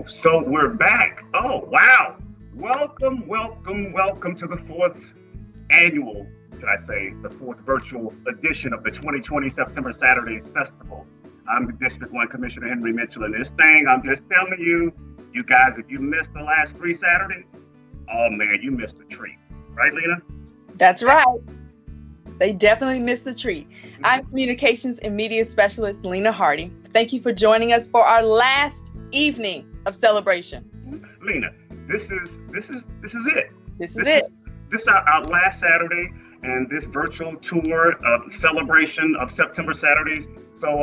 So we're back. Oh, wow. Welcome to the fourth annual, should I say, the fourth virtual edition of the 2020 September Saturdays Festival. I'm the District 1 Commissioner Henry Mitchell, and this thing, I'm just telling you, you guys, if you missed the last three Saturdays, oh man, you missed a treat. Right, Lena? That's right. They definitely missed the treat. I'm Communications and Media Specialist Lena Hardy. Thank you for joining us for our last evening of celebration. Lena, this is it. This is it. This is our last Saturday and this virtual tour of celebration of September Saturdays. So,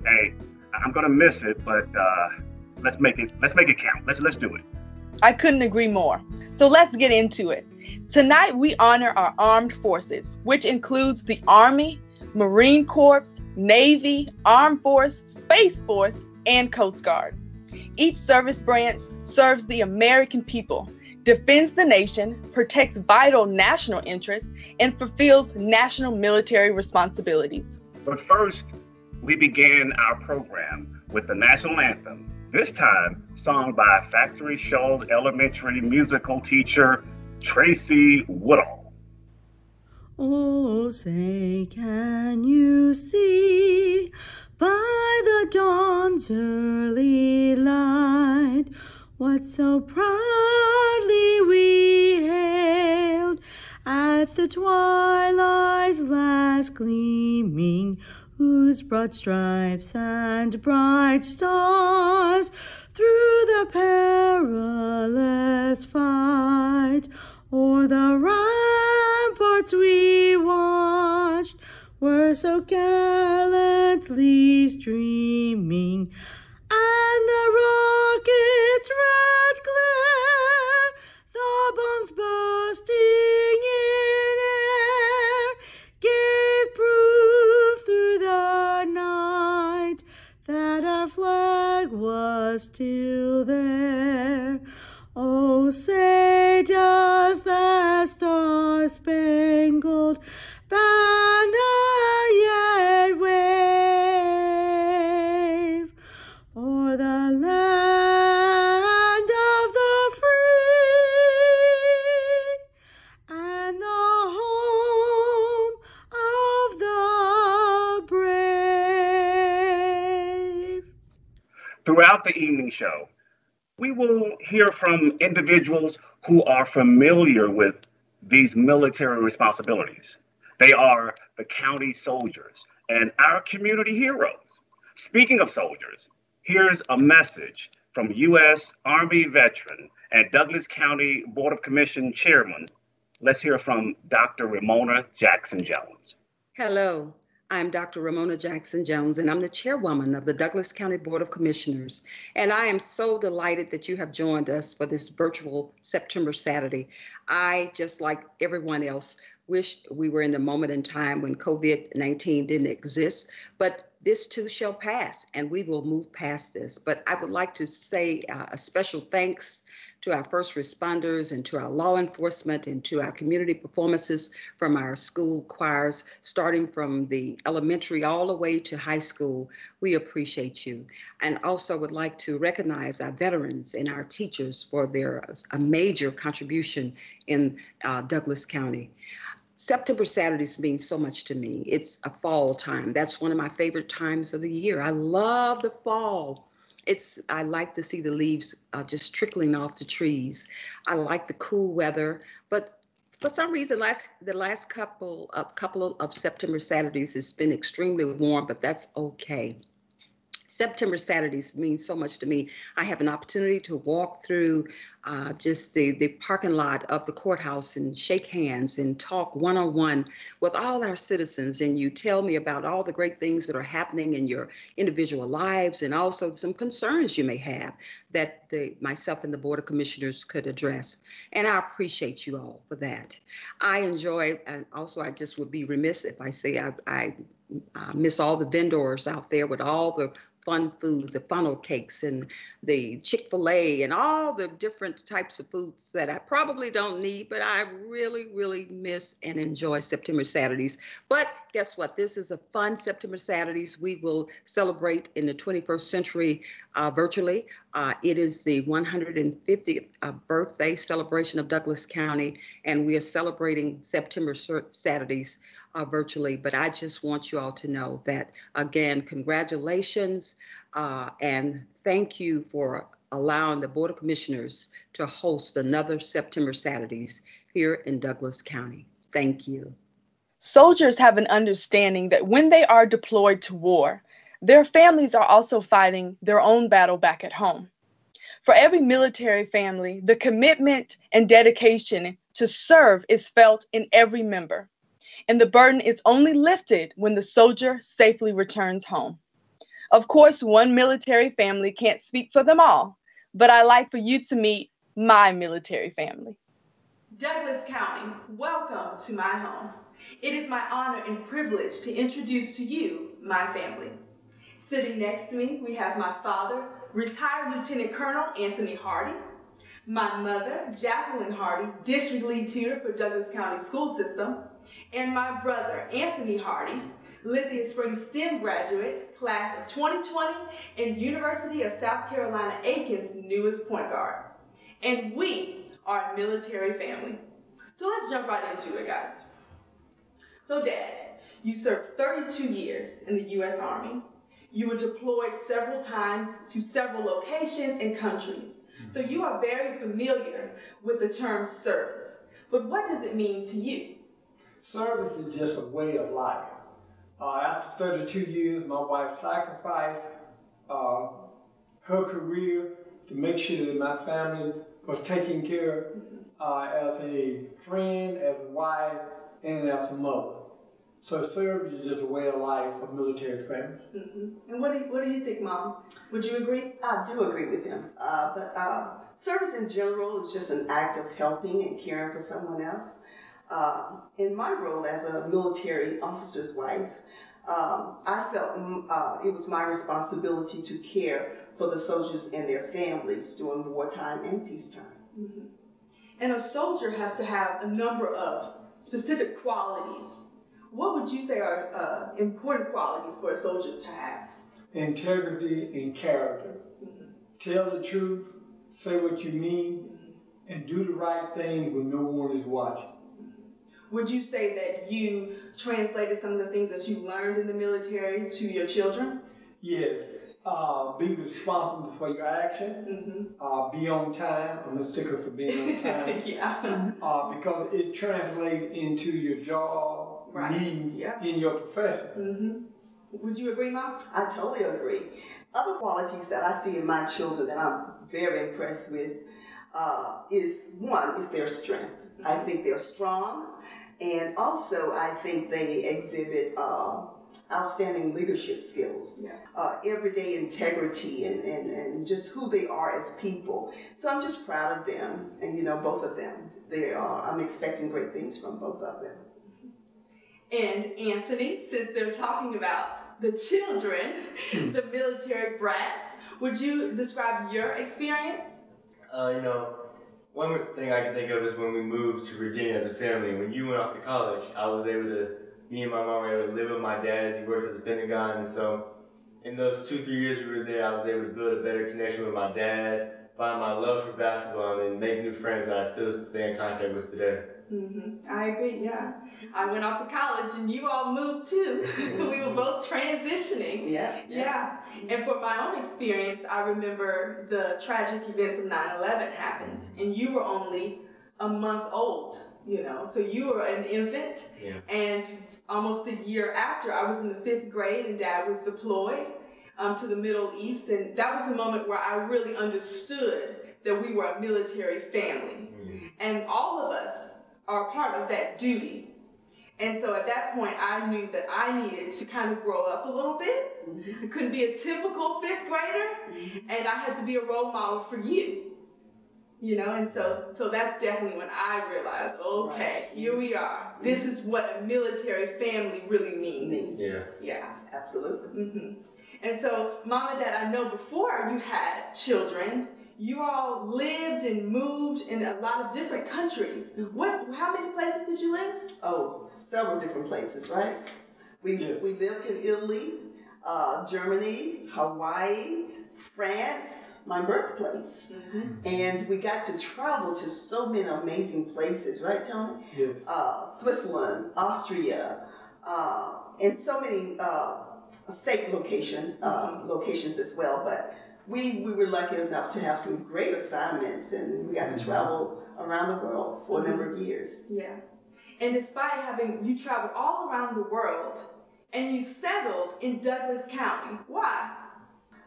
hey, I'm gonna miss it, but let's make it count. Let's do it. I couldn't agree more. So let's get into it. Tonight, we honor our armed forces, which includes the Army, Marine Corps, Navy, Armed Force, Space Force, and Coast Guard. Each service branch serves the American people, defends the nation, protects vital national interests, and fulfills national military responsibilities. But first, we began our program with the national anthem, this time sung by Factory Shaw's elementary musical teacher, Tracy Woodall. Oh, say, can you see by the dawn's early light what so proudly we hailed at the twilight's last gleaming, whose broad stripes and bright stars through the perilous fight o'er the ramparts we watched were so gallantly streaming, and the rocket's red glare, the bombs bursting in air, gave proof through the night that our flag was still there. Oh, say, does the star-spangled banner yet wave o'er the land of the free and the home of the brave? Throughout the evening show, we will hear from individuals who are familiar with these military responsibilities. They are the county soldiers and our community heroes. Speaking of soldiers, here's a message from U.S. Army veteran and Douglas County Board of Commission Chairman. Let's hear from Dr. Ramona Jackson-Jones. Hello. I'm Dr. Ramona Jackson-Jones, and I'm the chairwoman of the Douglas County Board of Commissioners. And I am so delighted that you have joined us for this virtual September Saturday. I, just like everyone else, wished we were in the moment in time when COVID-19 didn't exist, but this too shall pass, and we will move past this. But I would like to say a special thanks to our first responders and to our law enforcement and to our community performances from our school choirs, starting from the elementary all the way to high school. We appreciate you. And also would like to recognize our veterans and our teachers for their a major contribution in Douglas County. September Saturdays means so much to me. It's a fall time. That's one of my favorite times of the year. I love the fall. I like to see the leaves just trickling off the trees. I like the cool weather, but for some reason, the last couple of September Saturdays, it's been extremely warm, but that's okay. September Saturdays means so much to me. I have an opportunity to walk through just the parking lot of the courthouse and shake hands and talk one-on-one with all our citizens. And you tell me about all the great things that are happening in your individual lives and also some concerns you may have that myself and the Board of Commissioners could address. And I appreciate you all for that. I enjoy, and also I just would be remiss if I say I miss all the vendors out there with all the fun food, the funnel cakes and the Chick-fil-A and all the different types of foods that I probably don't need, but I really, really miss and enjoy September Saturdays. But guess what? This is a fun September Saturdays. We will celebrate in the 21st century virtually. It is the 150th birthday celebration of Douglas County, and we are celebrating September Saturdays virtually. But I just want you all to know that, again, congratulations and thank you for allowing the Board of Commissioners to host another September Saturdays here in Douglas County. Thank you. Soldiers have an understanding that when they are deployed to war, their families are also fighting their own battle back at home. For every military family, the commitment and dedication to serve is felt in every member, and the burden is only lifted when the soldier safely returns home. Of course, one military family can't speak for them all, but I'd like for you to meet my military family. Douglas County, welcome to my home. It is my honor and privilege to introduce to you my family. Sitting next to me, we have my father, retired Lieutenant Colonel Anthony Hardy, my mother, Jacqueline Hardy, District Lead Tutor for Douglas County School System, and my brother, Anthony Hardy, Lithia Springs STEM graduate, class of 2020, and University of South Carolina Aiken's newest point guard. And we are a military family. So let's jump right into it, guys. So Dad, you served 32 years in the U.S. Army. You were deployed several times to several locations and countries. So you are very familiar with the term service. But what does it mean to you? Service is just a way of life. After 32 years, my wife sacrificed her career to make sure that my family was taken care of as a friend, as a wife, and as a mother. So service is just a way of life for military families. And what do you think, Mom? Would you agree? I do agree with him. But service in general is just an act of helping and caring for someone else. In my role as a military officer's wife, I felt it was my responsibility to care for the soldiers and their families during wartime and peacetime. And a soldier has to have a number of specific qualities. What would you say are important qualities for a soldier to have? Integrity and character. Tell the truth, say what you mean, and do the right thing when no one is watching. Would you say that you translated some of the things that you learned in the military to your children? Yes. Be responsible for your action. Be on time. I'm a sticker for being on time. Because it translates into your job needs in your profession. Would you agree, Mom? I totally agree. Other qualities that I see in my children that I'm very impressed with is their strength. I think they're strong, and also I think they exhibit outstanding leadership skills, everyday integrity, and just who they are as people. So I'm just proud of them, and both of them. I'm expecting great things from both of them. And Anthony, since they're talking about the children, the military brats, would you describe your experience? One thing I can think of is when we moved to Virginia as a family. When you went off to college, me and my mom were able to live with my dad as he worked at the Pentagon. And so in those 2-3 years we were there, I was able to build a better connection with my dad, find my love for basketball, and make new friends that I still stay in contact with today. I agree, I went off to college and you all moved too. We were both transitioning. And for my own experience, I remember the tragic events of 9/11 happened, and you were only a month old, so you were an infant. And almost a year after, I was in the 5th grade and Dad was deployed to the Middle East, and that was a moment where I really understood that we were a military family. And all of us are a part of that duty. And so at that point, I knew that I needed to kind of grow up a little bit. I couldn't be a typical 5th grader, and I had to be a role model for you. And so that's definitely when I realized, okay, here we are. This is what a military family really means. Absolutely. And so, Mom and Dad, I know before you had children, you all lived and moved in a lot of different countries. How many places did you live? Oh, several different places, right? We lived in Italy, Germany, Hawaii, France, my birthplace. And we got to travel to so many amazing places, right, Tony? Yes. Switzerland, Austria, and so many state locations as well. But we were lucky enough to have some great assignments, and we got to travel around the world for a number of years. Yeah. And despite you traveled all around the world, and you settled in Douglas County. Why?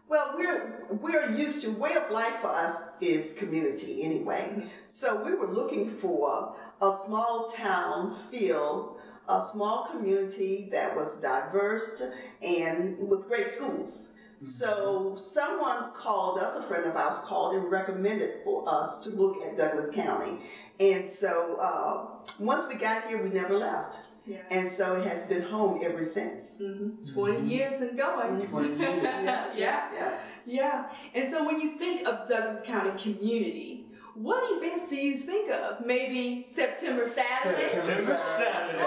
Well, we're used to, way of life for us is community anyway. So we were looking for a small town feel, a small community that was diverse and with great schools. So someone called us, a friend of ours called and recommended for us to look at Douglas County. And so once we got here, we never left. Yeah. And so it has been home ever since. 20 years and going. 20 years. Yeah. And so when you think of Douglas County community, what events do you think of? Maybe September Saturday? September Saturday.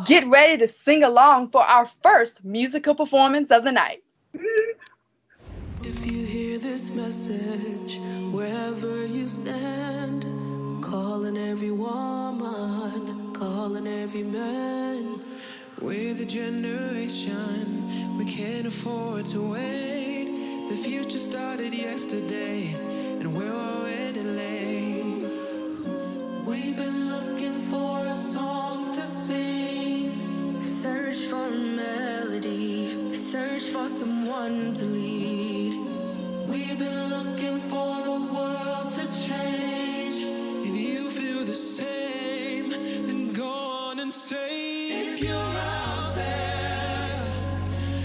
Get ready to sing along for our first musical performance of the night. If you hear this message, wherever you stand, calling every woman, calling every man. We're the generation, we can't afford to wait. The future started yesterday, and we're already late. We've been looking for a song to sing, search for a melody, search for someone to lead. We've been looking for the world to change. If you feel the same, then go on and say, if you're out there,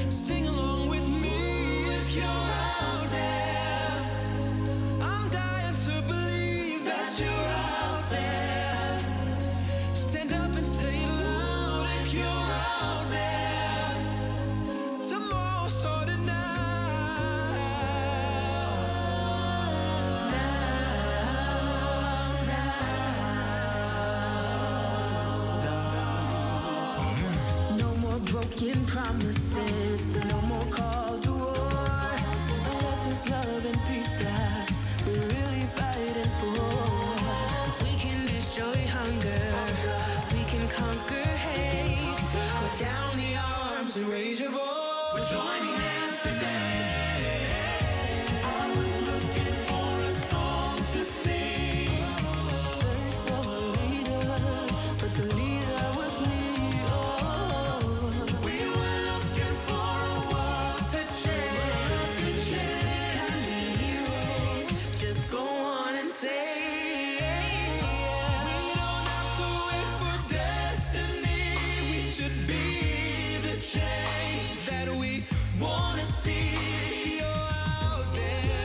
sing along with me. If you're out there, I'm dying to believe that you're out there. Stand up and say it loud. If you're out there, tomorrow started now. No more broken promises, no more call to war. Unless it's love and peace that we're really fighting for. We can destroy hunger, we can conquer hate. Put down the arms and raise your voice. We're joining hands today. I was looking for a song to sing. Search for a leader, but the leader was me. Oh, we were looking for a world to change. Can be heroes, just go on and say. We don't have to wait for destiny. We should be the change that we want to see. If you're out there,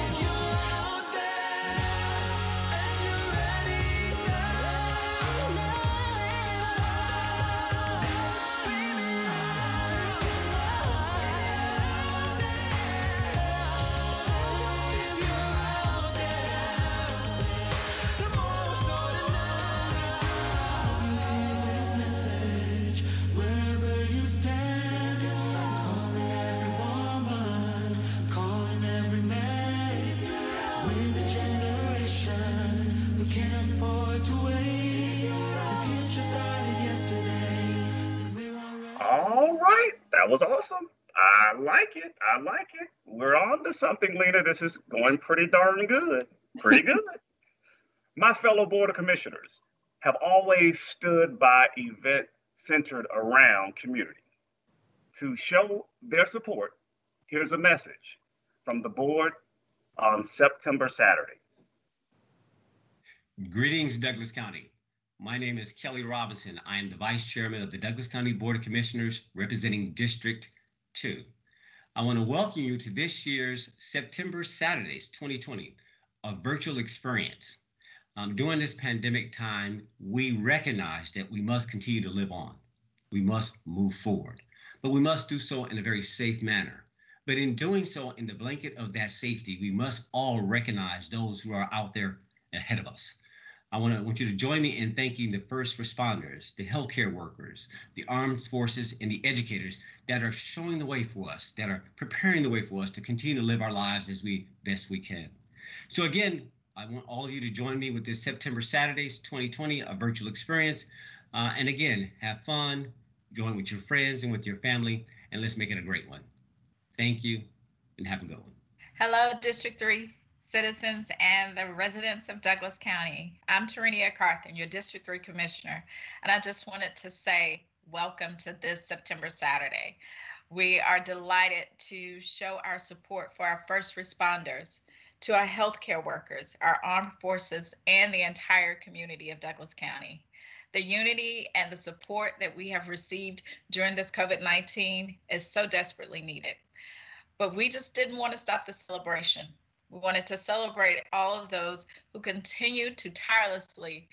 if you're out there and you're ready now, scream it out. Stand up if you're out there. Tomorrow's starting now. You hear this message wherever you stand. Calling every woman, calling every man. We're the generation who can't afford to wait. The future started yesterday, and we're already. All right, that was awesome. I like it. We're on to something, Lena. This is going pretty darn good. Pretty good. My fellow Board of Commissioners have always stood by events centered around community. To show their support, here's a message from the board on September Saturdays. Greetings, Douglas County. My name is Kelly Robinson. I am the Vice Chairman of the Douglas County Board of Commissioners representing District 2. I want to welcome you to this year's September Saturdays 2020, a virtual experience. During this pandemic time, we recognize that we must continue to live on. We must move forward, but we must do so in a very safe manner. But in doing so, in the blanket of that safety, we must all recognize those who are out there ahead of us. I want you to join me in thanking the first responders, the healthcare workers, the armed forces, and the educators that are showing the way for us, that are preparing the way for us to continue to live our lives as best we can. So again, I want all of you to join me with this September Saturdays 2020, a virtual experience. And again, have fun, join with your friends and with your family, and let's make it a great one. Thank you, and have a good one. Hello, District 3 citizens and the residents of Douglas County. I'm Tarenia Carthen, your District 3 Commissioner, and I just wanted to say welcome to this September Saturday. We are delighted to show our support for our first responders, to our healthcare workers, our armed forces, and the entire community of Douglas County. The unity and the support that we have received during this COVID-19 is so desperately needed. But we just didn't want to stop the celebration. We wanted to celebrate all of those who continue to tirelessly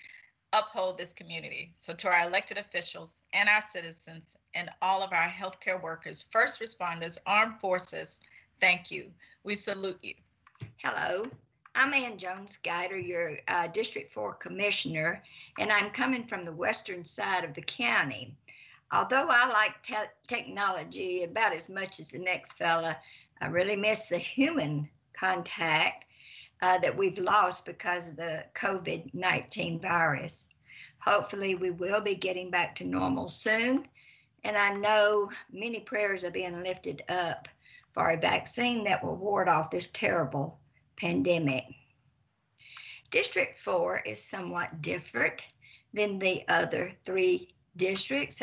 uphold this community. So to our elected officials and our citizens and all of our healthcare workers, first responders, armed forces, thank you. We salute you. Hello, I'm Ann Jones-Guider, your District 4 Commissioner, and I'm coming from the western side of the county. Although I like technology about as much as the next fella, I really miss the human contact that we've lost because of the COVID-19 virus. Hopefully we will be getting back to normal soon, and I know many prayers are being lifted up for a vaccine that will ward off this terrible pandemic. District 4 is somewhat different than the other 3 districts.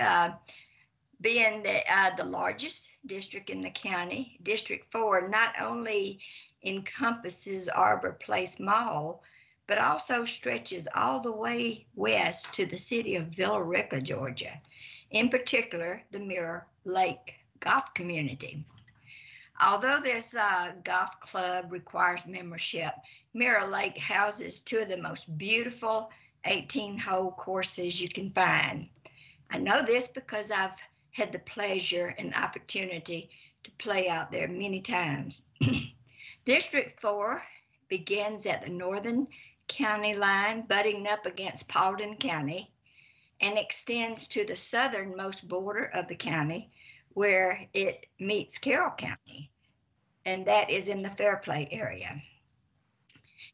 Being the largest district in the county, District 4 not only encompasses Arbor Place Mall, but also stretches all the way west to the city of Villa Rica, Georgia, in particular the Mirror Lake Golf Community. Although this golf club requires membership, Mirror Lake houses 2 of the most beautiful 18-hole courses you can find. I know this because I've had the pleasure and opportunity to play out there many times. District 4 begins at the northern county line, butting up against Paulding County, and extends to the southernmost border of the county, where it meets Carroll County, and that is in the Fairplay area.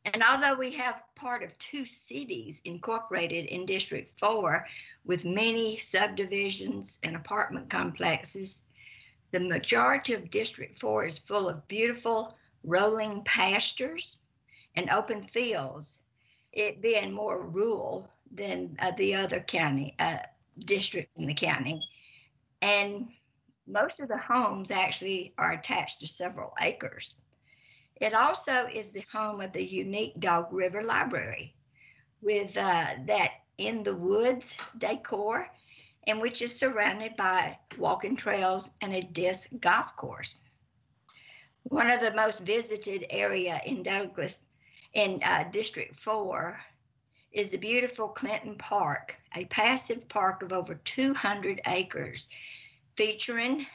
And although we have part of 2 cities incorporated in District 4 with many subdivisions and apartment complexes, the majority of District 4 is full of beautiful rolling pastures and open fields, it being more rural than the other county districts in the county. And most of the homes actually are attached to several acres. It also is the home of the unique Dog River Library with that in the woods decor, and which is surrounded by walking trails and a disc golf course. One of the most visited area in Douglas, in District 4, is the beautiful Clinton Park, a passive park of over 200 acres, featuring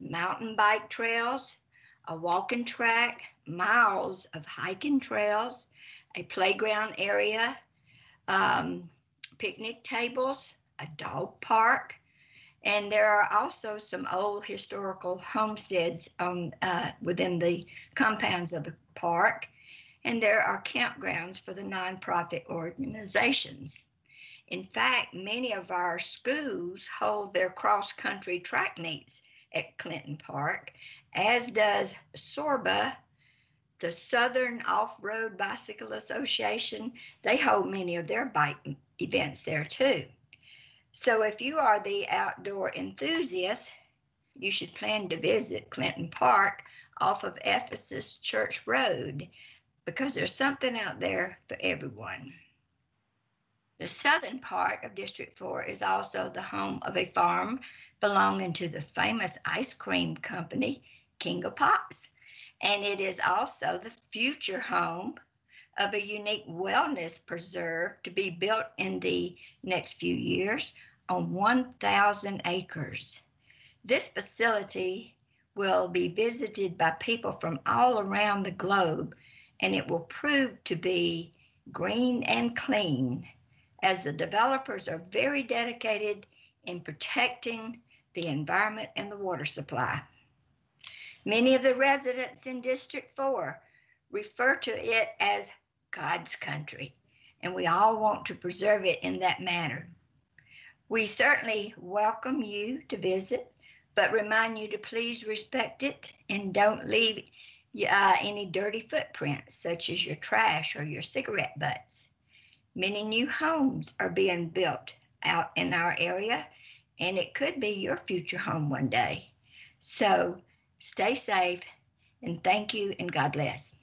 mountain bike trails, a walking track, miles of hiking trails, a playground area, picnic tables, a dog park, and there are also some old historical homesteads within the compounds of the park, and there are campgrounds for the nonprofit organizations. In fact, many of our schools hold their cross-country track meets at Clinton Park, as does SORBA, the Southern Off-Road Bicycle Association. They hold many of their bike events there too. So if you are the outdoor enthusiast, you should plan to visit Clinton Park off of Ephesus Church Road, because there's something out there for everyone. The southern part of District 4 is also the home of a farm belonging to the famous ice cream company, King of Pops. And it is also the future home of a unique wellness preserve to be built in the next few years on 1,000 acres. This facility will be visited by people from all around the globe, and it will prove to be green and clean, as the developers are very dedicated in protecting the environment and the water supply. Many of the residents in District 4 refer to it as God's country, and we all want to preserve it in that manner. We certainly welcome you to visit, but remind you to please respect it and don't leave any dirty footprints, such as your trash or your cigarette butts. Many new homes are being built out in our area, and it could be your future home one day. So stay safe, and thank you, and God bless.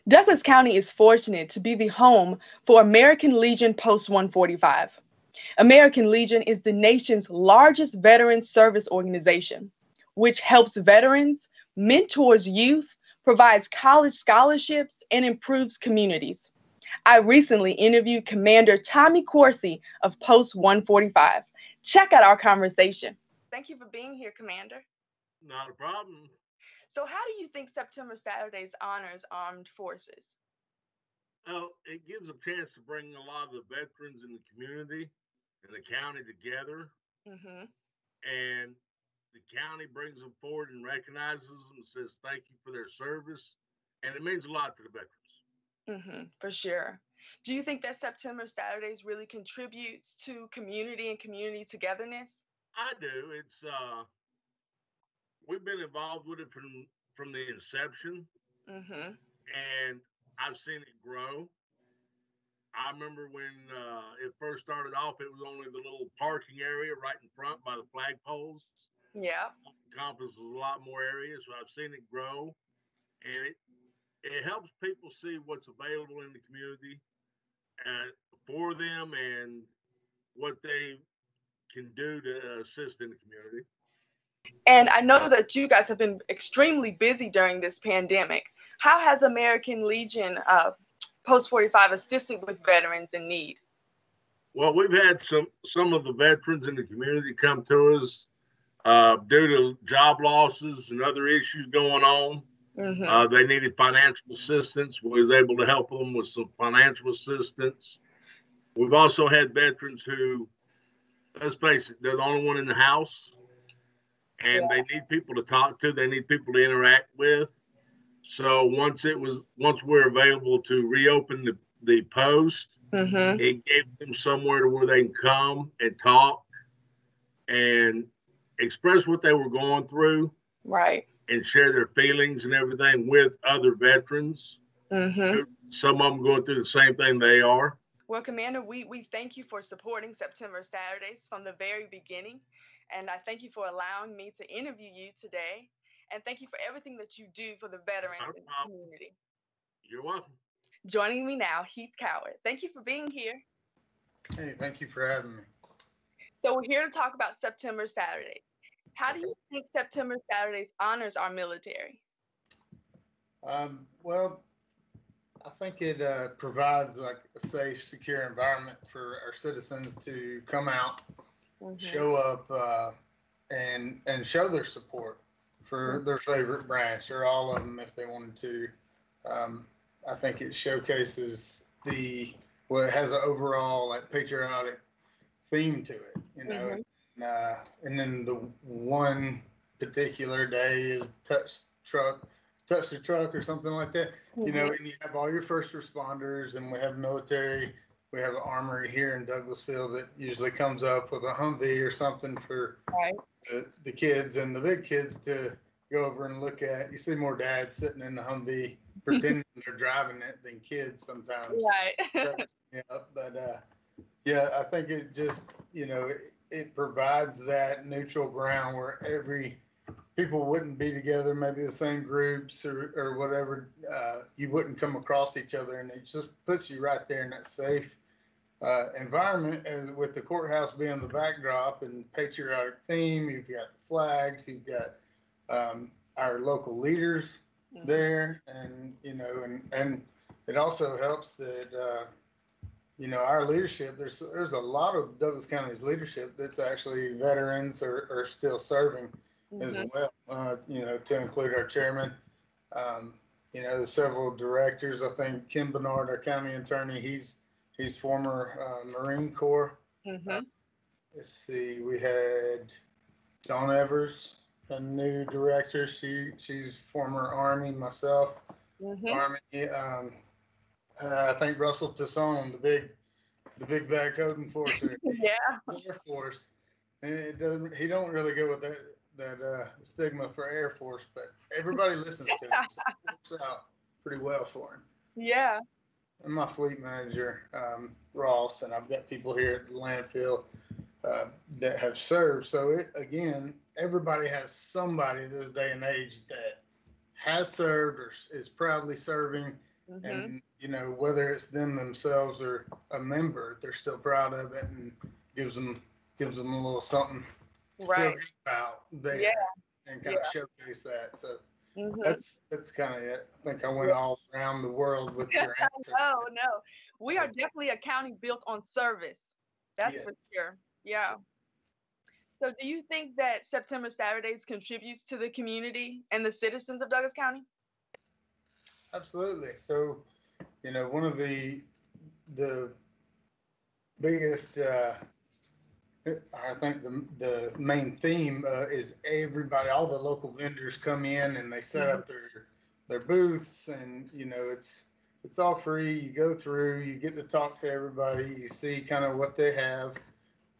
Douglas County is fortunate to be the home for American Legion Post 145. American Legion is the nation's largest veteran service organization, which helps veterans, mentors youth, provides college scholarships, and improves communities. I recently interviewed Commander Tommy Coursey of Post 145. Check out our conversation. Thank you for being here, Commander. Not a problem. So how do you think September Saturdays honors armed forces? Well, it gives a chance to bring a lot of the veterans in the community and the county together. Mm-hmm. And the county brings them forward and recognizes them and says thank you for their service. And it means a lot to the veterans. Mm-hmm, for sure. Do you think that September Saturdays really contributes to community and community togetherness? I do. It's we've been involved with it from the inception, Mm-hmm. and I've seen it grow. I remember when it first started off, it was only the little parking area right in front by the flagpoles. Yeah. It encompasses a lot more areas, so I've seen it grow, and it helps people see what's available in the community for them and what they can do to assist in the community. And I know that you guys have been extremely busy during this pandemic. How has American Legion Post 45 assisted with veterans in need? Well, we've had some of the veterans in the community come to us due to job losses and other issues going on. Mm-hmm. They needed financial assistance. We was able to help them with some financial assistance. We've also had veterans who, let's face it, they're the only one in the house, and they need people to talk to. They need people to interact with. So once we're available to reopen the post, Mm-hmm. it gave them somewhere to where they can come and talk and express what they were going through. Right. And share their feelings and everything with other veterans. Mm-hmm. Some of them going through the same thing they are. Well, Commander, we thank you for supporting September Saturdays from the very beginning. And I thank you for allowing me to interview you today. And thank you for everything that you do for the veterans in the community. You're welcome. Joining me now, Heath Coward. Thank you for being here. Hey, thank you for having me. So we're here to talk about September Saturdays. How do you think September Saturdays honors our military? Well, I think it provides like a safe, secure environment for our citizens to come out, mm-hmm. show up, and show their support for their favorite branch or all of them if they wanted to. I think it showcases it has an overall like patriotic theme to it, you know. Mm-hmm. And then the one particular day is touch the truck or something like that, mm-hmm. you know, and you have all your first responders, and we have military, we have an armory here in Douglasville that usually comes up with a Humvee or something for the kids and the big kids to go over and look at. You see more dads sitting in the Humvee pretending they're driving it than kids sometimes. Right. Yeah, I think it just, you know, it provides that neutral ground where people wouldn't be together, maybe the same groups or whatever. You wouldn't come across each other, and it just puts you right there in that safe environment. As with the courthouse being the backdrop and patriotic theme, you've got the flags, you've got our local leaders there, and you know, and it also helps that, our leadership, there's a lot of Douglas County's leadership that's actually veterans or still serving as well, to include our chairman. The several directors. I think Kim Bernard, our county attorney, he's former Marine Corps. Let's see, we had Dawn Evers, a new director. She's former Army. Myself, Army. I think Russell Tasson, the big bad code enforcer. Yeah. Air Force. And he don't really go with that stigma for Air Force, but everybody listens to him. So it works out pretty well for him. Yeah. And my fleet manager, Ross, and I've got people here at the landfill that have served. So everybody has somebody this day and age that has served or is proudly serving. And whether it's them themselves or a member, they're still proud of it and gives them a little something to feel good about there and kind of showcase that. So that's kind of it. I think I went all around the world with your answer. No, we are definitely a county built on service. That's for sure. Yeah. So do you think that September Saturdays contributes to the community and the citizens of Douglas County? Absolutely. So, one of the biggest, I think the main theme is all the local vendors come in and they set up their booths, and it's all free. You go through, you get to talk to everybody, you see kind of what they have,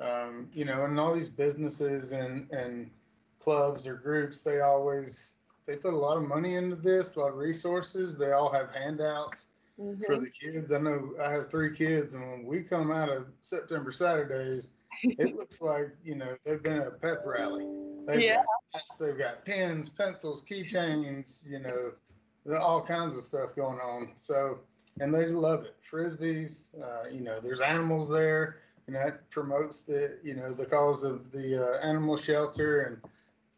and all these businesses and clubs or groups, they put a lot of money into this, a lot of resources. They all have handouts for the kids. I know I have 3 kids, and when we come out of September Saturdays, it looks like, they've been at a pep rally. They've got pens, pencils, keychains, all kinds of stuff going on. So, and they love it. Frisbees, there's animals there, and that promotes the cause of the animal shelter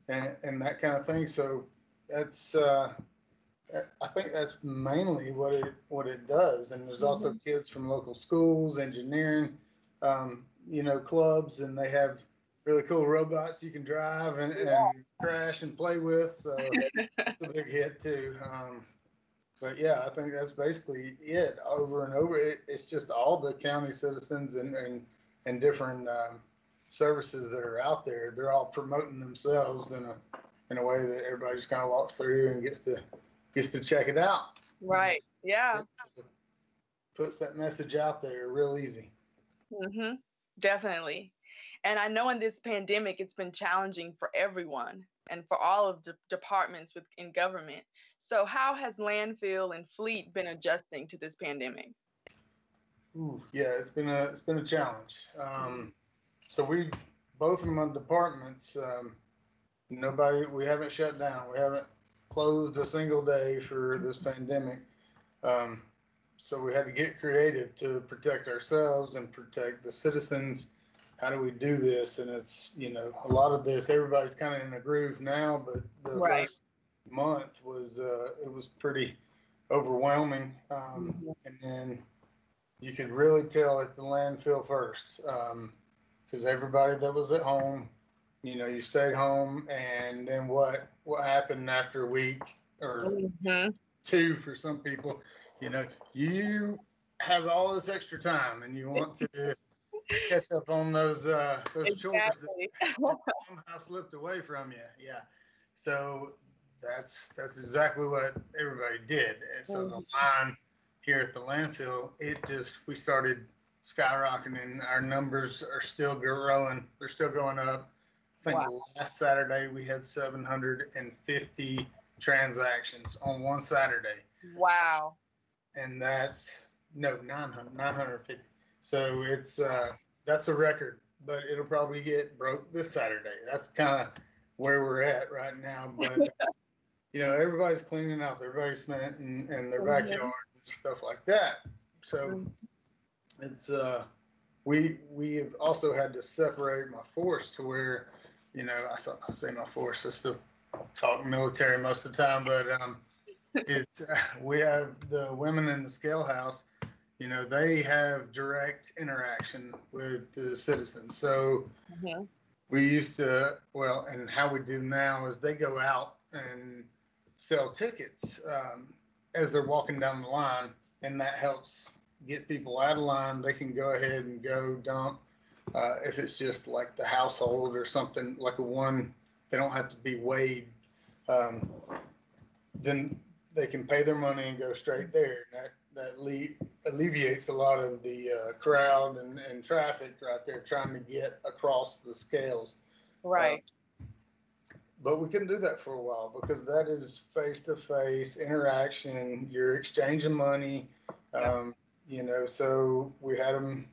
and that kind of thing. So that's I think that's mainly what it does. And there's also kids from local schools, engineering, clubs, and they have really cool robots you can drive and crash and play with. So it's a big hit too. But yeah, I think that's basically it over and over. It's just all the county citizens and different services that are out there. They're all promoting themselves in a way that everybody just kind of walks through and gets to check it out. Right. Yeah. Puts that message out there real easy. Definitely. And I know in this pandemic, it's been challenging for everyone and for all of the departments in government. So how has landfill and fleet been adjusting to this pandemic? Yeah, it's been a challenge. So both of my departments, we haven't shut down. We haven't closed a single day for this pandemic. So we had to get creative to protect ourselves and protect the citizens. How do we do this? And it's, a lot of this, everybody's kind of in a groove now, but the first month was pretty overwhelming. And then you could really tell at the landfill first, because everybody that was at home, you stayed home, and then what happened after a week or 2 for some people, you have all this extra time and you want to catch up on those chores that somehow slipped away from you. Yeah. So that's exactly what everybody did. And so the line here at the landfill, we started skyrocketing. Our numbers are still growing. They're still going up. I think last Saturday we had 750 transactions on one Saturday. Wow. And that's 950. So that's a record, but it'll probably get broke this Saturday. That's kind of where we're at right now. But everybody's cleaning out their basement and their backyard and stuff like that. So it's we have also had to separate my force to where, I say my force, I still talk military most of the time, but it's we have the women in the scale house. You know, they have direct interaction with the citizens. So we used to, well, and how we do now is they go out and sell tickets as they're walking down the line, and that helps get people out of line. They can go ahead and go dump. If it's just like the household or something, like they don't have to be weighed. Then they can pay their money and go straight there. That alleviates a lot of the crowd and traffic right there trying to get across the scales. Right. But we couldn't do that for a while because that is face-to-face interaction. You're exchanging money, you know. So we had them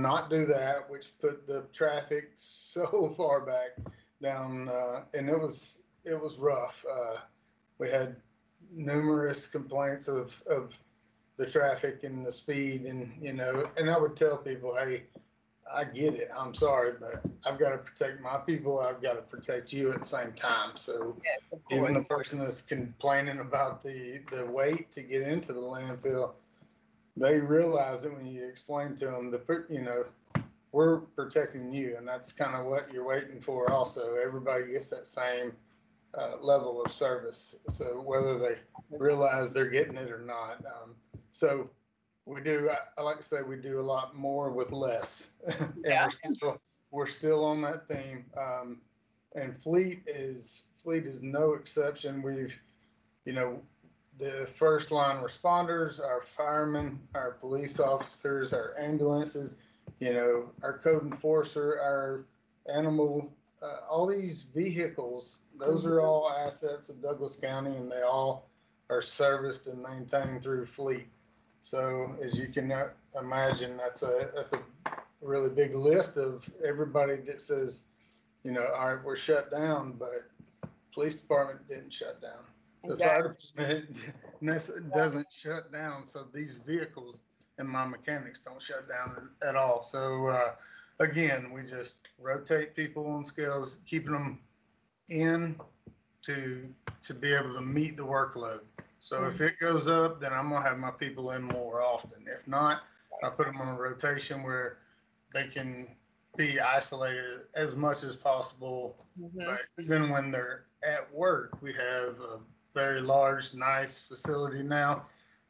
not do that, which put the traffic so far back down, and it was rough. We had numerous complaints of the traffic and the speed, and you know, and I would tell people, hey, I get it. I'm sorry, but I've got to protect my people. I've got to protect you at the same time. So even the person that's complaining about the wait to get into the landfill, they realize that when you explain to them you know, we're protecting you, and that's kind of what you're waiting for. Also, everybody gets that same level of service. So whether they realize they're getting it or not. So we do, I like to say we do a lot more with less. And we're still on that theme. And fleet is no exception. We've, you know, the first line responders, our firemen, our police officers, our ambulances, you know, our code enforcer, our animal, all these vehicles, those are all assets of Douglas County, and they all are serviced and maintained through fleet. So as you can imagine, that's a really big list of everybody that says, you know, all right, we're shut down, but police department didn't shut down. The fire department doesn't shut down. So these vehicles and my mechanics don't shut down at all. So again, we just rotate people on scales, keeping them in to be able to meet the workload. So if it goes up, then I'm gonna have my people in more often. If not, I put them on a rotation where they can be isolated as much as possible. But even when they're at work, we have a very large, nice facility now.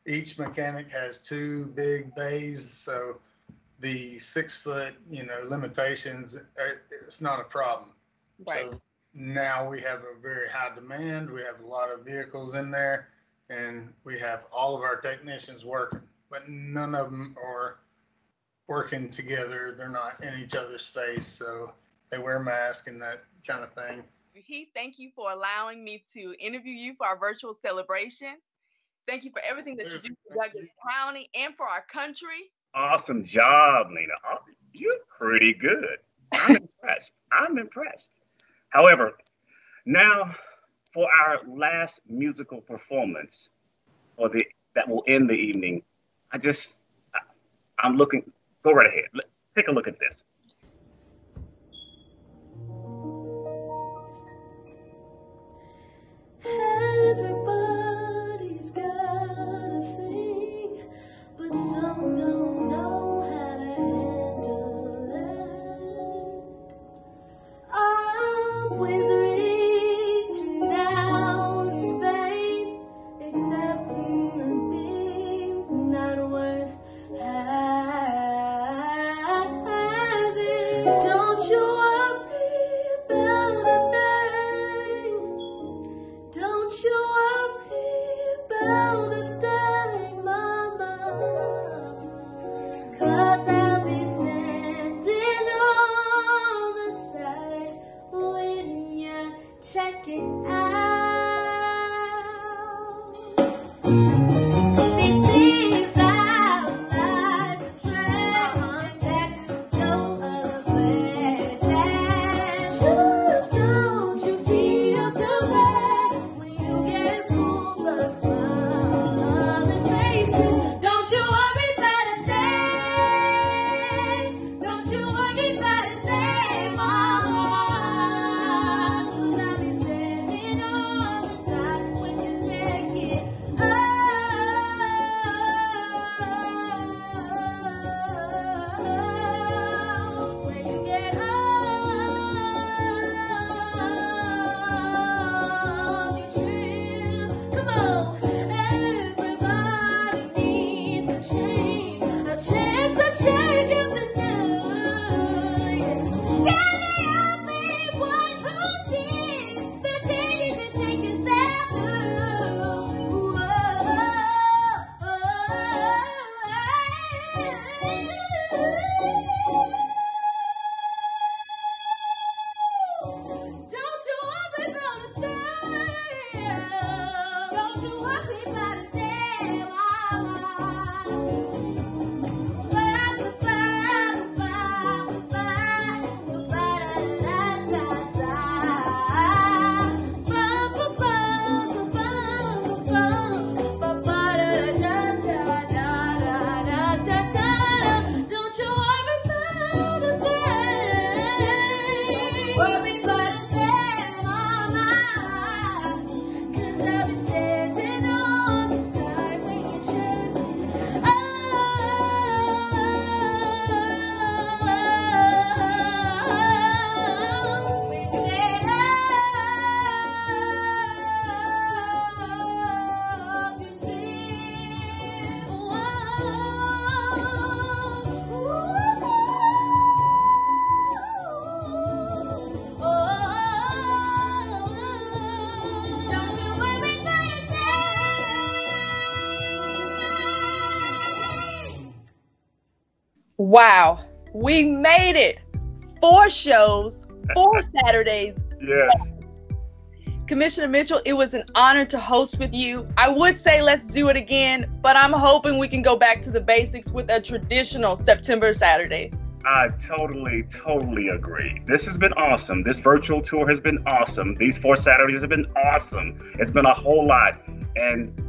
Each mechanic has 2 big bays, so the 6-foot, you know, limitations, it's not a problem. Right. So now we have a very high demand. We have a lot of vehicles in there, and we have all of our technicians working, but none of them are working together. They're not in each other's face, so they wear masks and that kind of thing. Heath, thank you for allowing me to interview you for our virtual celebration. Thank you for everything that you do for Douglas County and for our country. Awesome job, Lena. Oh, you're pretty good. I'm impressed. I'm impressed. However, now for our last musical performance, that will end the evening, I'm looking. Go right ahead. Take a look at this. Everybody's got a thing, but some don't know how to handle it. Always reaching out in vain, accepting the things not worth having. Don't you worry about a thing. Don't you worry about a thing, mama, 'cause I'll be standing on the side when you check it out. This is our life plan, and there's no other place. Wow, we made it. 4 shows, 4 Saturdays. Yes. Commissioner Mitchell, it was an honor to host with you. I would say let's do it again, but I'm hoping we can go back to the basics with a traditional September Saturdays. I totally agree. This has been awesome. This virtual tour has been awesome. These 4 Saturdays have been awesome. It's been a whole lot.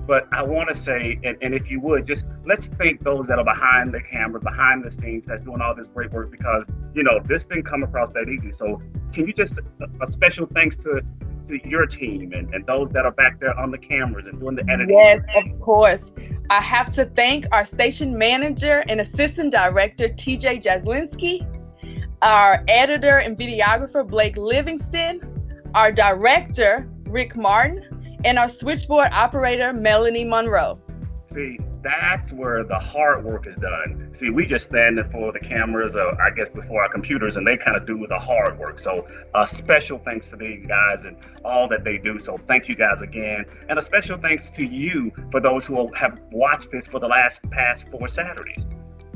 But I want to say, and if you would, just let's thank those that are behind the camera, behind the scenes, that's doing all this great work, because, you know, this didn't come across that easy. So can you just, a special thanks to your team and those that are back there on the cameras and doing the editing? Yes, of course. I have to thank our station manager and assistant director, TJ Jaslinski, our editor and videographer, Blake Livingston, our director, Rick Martin, and our switchboard operator, Melanie Monroe. See, that's where the hard work is done. See, we just stand for the cameras, or I guess before our computers, and they kind of do the hard work. So special thanks to these guys and all that they do. So thank you guys again. And a special thanks to you for those who have watched this for the past 4 Saturdays.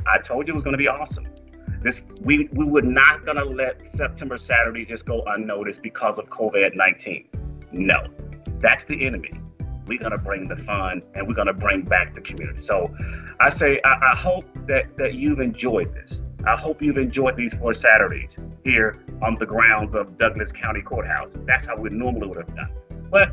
I told you it was going to be awesome. We were not going to let September Saturday just go unnoticed because of COVID-19. No, that's the enemy. We're going to bring the fun, and we're going to bring back the community. So I say, I hope that you've enjoyed this. I hope you've enjoyed these 4 Saturdays here on the grounds of Douglas County Courthouse. That's how we normally would have done. But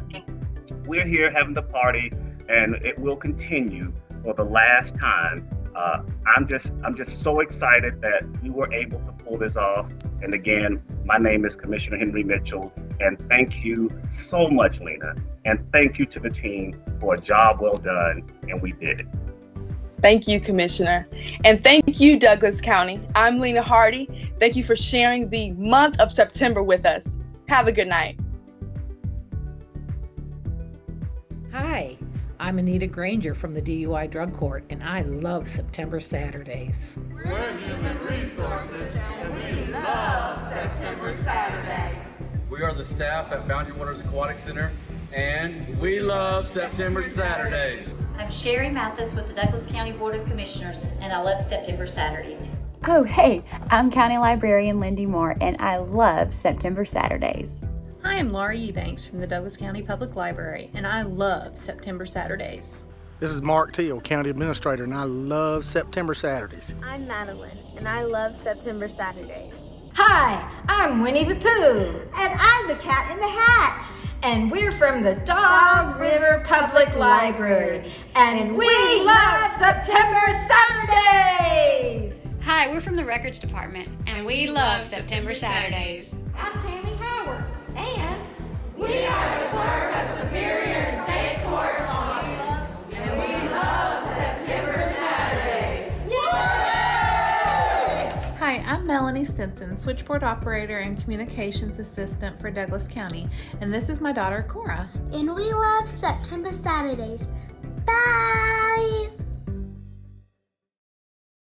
we're here having the party, and it will continue for the last time. I'm just so excited that we were able to pull this off. And again, my name is Commissioner Henry Mitchell, and thank you so much, Lena. And thank you to the team for a job well done, and we did it. Thank you, Commissioner. And thank you, Douglas County. I'm Lena Hardy. Thank you for sharing the month of September with us. Have a good night. Hi, I'm Anita Granger from the DUI Drug Court, and I love September Saturdays. We're Human Resources, and we love September Saturdays. We are the staff at Boundary Waters Aquatic Center, and we love September Saturdays. I'm Sherry Mathis with the Douglas County Board of Commissioners, and I love September Saturdays. Oh, hey, I'm County Librarian Lindy Moore, and I love September Saturdays. Hi, I'm Laura Eubanks from the Douglas County Public Library, and I love September Saturdays. This is Mark Teal, County Administrator, and I love September Saturdays. I'm Madeline, and I love September Saturdays. Hi, I'm Winnie the Pooh. And I'm the Cat in the Hat. And we're from the Dog River Public Library. And we love September Saturdays! Hi, we're from the Records Department, and we love September Saturdays. I'm Tammy Howard, and we are the Clerk of Superior State Court's Office, and we love September Saturdays. Hi, I'm Melanie Stinson, Switchboard Operator and Communications Assistant for Douglas County, and this is my daughter, Cora. And we love September Saturdays. Bye!